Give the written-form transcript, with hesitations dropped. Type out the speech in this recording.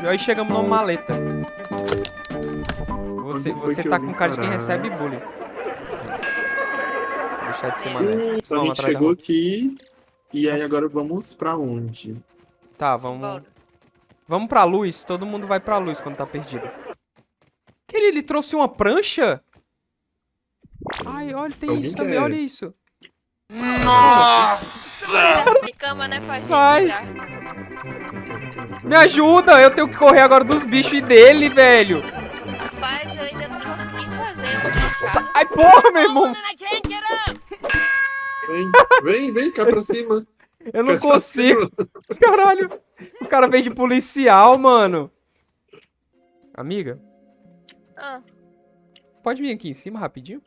Aí chegamos numa maleta. Onde foi Você que tá eu vim com cara de quem parar? recebe bullying. Vou deixar de ser mané. A Vamos gente atrás da chegou roupa. aqui. E aí Nossa. agora vamos pra onde? Tá, Simbora. vamos pra luz. Todo mundo vai pra luz quando tá perdido. Querido, ele trouxe uma prancha? Ai, olha, tem Alguém isso também. quer? Olha isso. De cama, né, pra gente Sai. já. Me ajuda! Eu tenho que correr agora dos bichos e dele, velho. Rapaz, eu ainda não consegui fazer um machado. Ai, porra, meu irmão. Vem cá pra cima. Eu não Cá pra consigo. cima. Caralho. O cara veio de policial, mano. Amiga, Ah. pode vir aqui em cima rapidinho?